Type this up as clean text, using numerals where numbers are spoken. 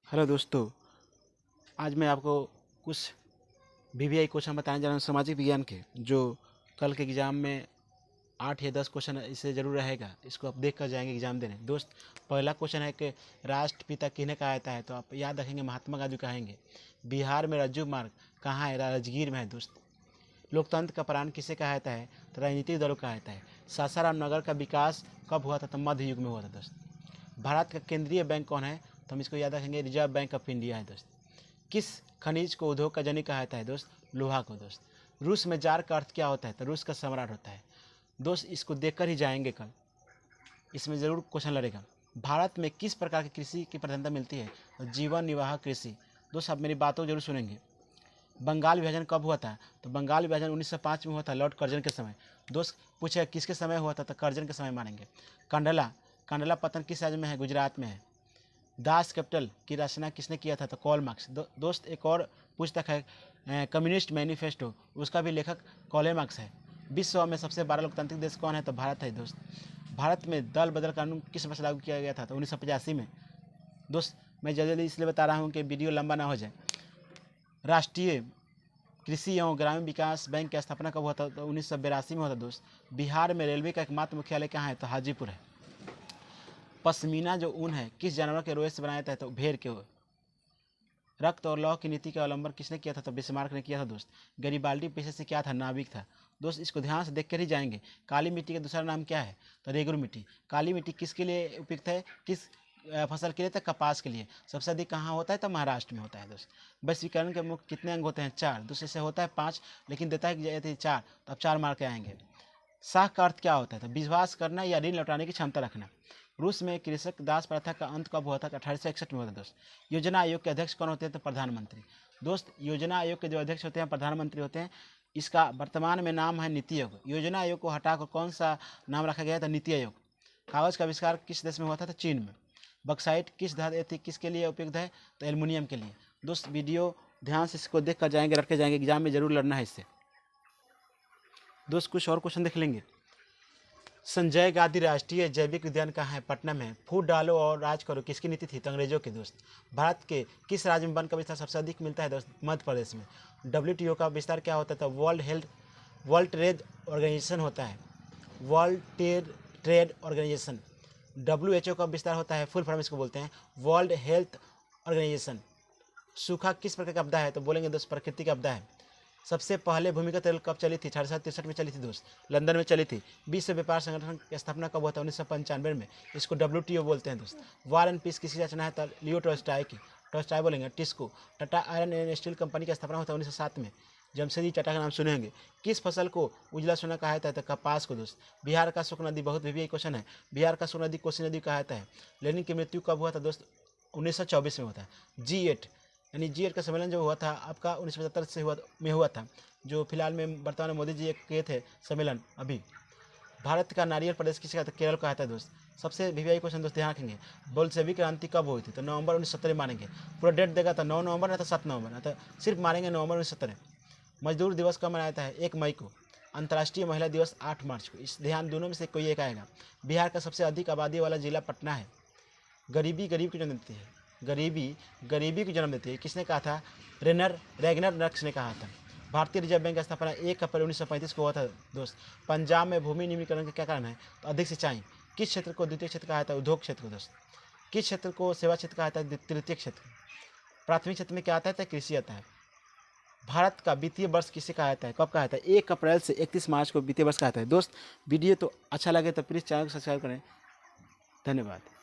Hello दोस्तों, आज मैं आपको कुछ वीवीआई क्वेश्चन बताने जा रहा हूँ सामाजिक विज्ञान के, जो कल के एग्ज़ाम में 8 या 10 क्वेश्चन इससे ज़रूर रहेगा। इसको आप देख कर जाएंगे एग्ज़ाम देने। दोस्त, पहला क्वेश्चन है कि राष्ट्रपिता किन्हें कहा जाता है? तो आप याद रखेंगे महात्मा गांधी कहेंगे। बिहार में रज्जू मार्ग कहाँ है? राजगीर में है दोस्त। लोकतंत्र का प्राण किसे कहा जाता है? तो राजनीतिक दलों कहा जाता है। सासाराम नगर का विकास कब हुआ था? तो मध्य युग में हुआ था दोस्त। भारत का केंद्रीय बैंक कौन है? तो हम इसको याद रखेंगे, रिजर्व बैंक ऑफ इंडिया है दोस्त। किस खनिज को उद्योग का जनक कहा जाता है? दोस्त, लोहा को दोस्त। रूस में जार का अर्थ क्या होता है? तो रूस का सम्राट होता है दोस्त। इसको देखकर ही जाएंगे कल, इसमें ज़रूर क्वेश्चन लड़ेगा। भारत में किस प्रकार की कृषि की प्रधानता मिलती है? तो जीवन निर्वाह कृषि। दोस्त, आप मेरी बातों जरूर सुनेंगे। बंगाल विभाजन कब हुआ था? तो बंगाल विभाजन 1905 में हुआ था, लॉर्ड कर्जन के समय। दोस्त पूछे किसके समय हुआ था? तो कर्जन के समय मानेंगे। कंडला कंडला पतन किस राज्य में है? गुजरात में है। दास कैपिटल की रचना किसने किया था? तो कार्ल मार्क्स। दोस्त, एक और पुस्तक है कम्युनिस्ट मैनिफेस्टो, उसका भी लेखक कार्ल मार्क्स है। विश्व में सबसे बड़ा लोकतांत्रिक देश कौन है? तो भारत है दोस्त। भारत में दल बदल कानून किस वर्ष लागू किया गया था? तो 1985 में। दोस्त, मैं जल्दी इसलिए बता रहा हूँ कि वीडियो लंबा ना हो जाए। राष्ट्रीय कृषि एवं ग्रामीण विकास बैंक की स्थापना कब हुआ था? तो 1982 में हुआ था दोस्त। बिहार में रेलवे का एकमात्र मुख्यालय कहाँ है? तो हाजीपुर है। पश्मीना जो ऊन है किस जानवर के रोए से बनाया जाता है? तो भेड़ के। रक्त और लौह की नीति का अवलंबन किसने किया था? तो बिस्मार्क ने किया था दोस्त। गरीबाल्डी पेशे से क्या था? नाविक था दोस्त। इसको ध्यान से देख कर ही जाएंगे। काली मिट्टी का दूसरा नाम क्या है? तो रेगुर मिट्टी। काली मिट्टी किसके लिए उपयुक्त है? किस फसल के लिए? तो कपास के लिए। सबसे अधिक कहाँ होता है? तो महाराष्ट्र में होता है दोस्त। वैश्वीकरण के मुख्य कितने अंग होते हैं? 4। दूसरे से होता है 5, लेकिन देता है 4, तो अब 4 मार के आएंगे। साख का अर्थ क्या होता है? तो विश्वास करना या ऋण लौटाने की क्षमता रखना। रूस में कृषक दास प्रथा का अंत कब हुआ था? 1861 में हुआ था दोस्त। योजना आयोग के अध्यक्ष कौन होते हैं? तो प्रधानमंत्री। दोस्त, योजना आयोग के जो अध्यक्ष होते हैं प्रधानमंत्री होते हैं। इसका वर्तमान में नाम है नीति आयोग। योजना आयोग को हटाकर कौन सा नाम रखा गया था? नीति आयोग। कागज का आविष्कार किस देश में हुआ था? तो चीन में। बक्साइट किस धातु किसके लिए उपयुक्त है? तो एल्युमिनियम के लिए। दोस्त, वीडियो ध्यान से इसको देख कर जाएंगे, रख के जाएंगे, एग्जाम में जरूर लड़ना है इससे। दोस्त, कुछ और क्वेश्चन देख लेंगे। संजय गांधी राष्ट्रीय जैविक उद्यान कहाँ है? पटना में। फूट डालो और राज करो किसकी नीति थी? तो अंग्रेजों की दोस्त। भारत के किस राज्य में वन का विस्तार सबसे अधिक मिलता है? दोस्त, मध्य प्रदेश में। WTO का विस्तार क्या होता है? तो वर्ल्ड ट्रेड ऑर्गेनाइजेशन होता है। World trade organisation. WHO का विस्तार होता है, फुल फॉर्म इसको बोलते हैं वर्ल्ड हेल्थ ऑर्गेनाइजेशन। सूखा किस प्रकार का आपदा है? तो बोलेंगे दोस्त, प्राकृतिक आपदा है। सबसे पहले भूमिगत रेल कब चली थी? 1863 में चली थी दोस्त, लंदन में चली थी। विश्व व्यापार संगठन की स्थापना कब हुआ था? 1995 में। इसको WTO बोलते हैं दोस्त। वार एंड पीस किसकी रचना है? तो लियो टॉल्स्टॉय की। टॉल्स्टॉय बोलेंगे। TISCO. Tata iron and steel company की स्थापना होता है 1907 में। जमशेदजी टाटा का नाम सुने होंगे। किस फसल को उजला सोना कहा जाता है? तो कपास को दोस्त। बिहार का शुक्र नदी, बहुत वीवीआई क्वेश्चन है। बिहार का शुक्र नदी कोसी नदी कहा जाता है। लेनिन की मृत्यु कब हुआ था दोस्त? 1924 में होता है। G8 यानी G8 का सम्मेलन जो हुआ था आपका 1975 से हुआ था, जो फिलहाल में वर्तमान में मोदी जी एक किए थे सम्मेलन अभी। भारत का नारियल प्रदेश किसे कहते हैं? केरल का आता है दोस्त। सबसे वीवीआई क्वेश्चन दोस्त ध्यान रखेंगे। बोल्शेविक क्रांति कब हुई थी? तो नवंबर 1917 मानेंगे। पूरा डेट देगा तो 9 नवंबर ना तो 7 नवंबर, ना तो सिर्फ मानेंगे नवंबर 1917। मजदूर दिवस कब मनाया जाता है? 1 मई को। अंतर्राष्ट्रीय महिला दिवस 8 मार्च को। इस ध्यान दोनों में से कोई एक आएगा। बिहार का सबसे अधिक आबादी वाला जिला पटना है। गरीबी गरीब को जन्म देती है। गरीबी को जन्म देती है। किसने कहा था? रैगनर नक्स ने कहा था। भारतीय रिजर्व बैंक की स्थापना 1 अप्रैल 1935 को हुआ था दोस्त। पंजाब में भूमि निम्नीकरण का क्या कारण है? तो अधिक सिंचाई। किस क्षेत्र को द्वितीय क्षेत्र कहा जाता है? उद्योग क्षेत्र को दोस्त। किस क्षेत्र को सेवा क्षेत्र कहा जाता है? तृतीय क्षेत्र। प्राथमिक क्षेत्र में क्या आता है? तो कृषि आता है। भारत का वित्तीय वर्ष किसे कहा जाता है? कब कहा जाता है? 1 अप्रैल से 31 मार्च को वित्तीय वर्ष कहा जाता है दोस्त। वीडियो तो अच्छा लगे तो प्लीज़ चैनल को सब्सक्राइब करें। धन्यवाद।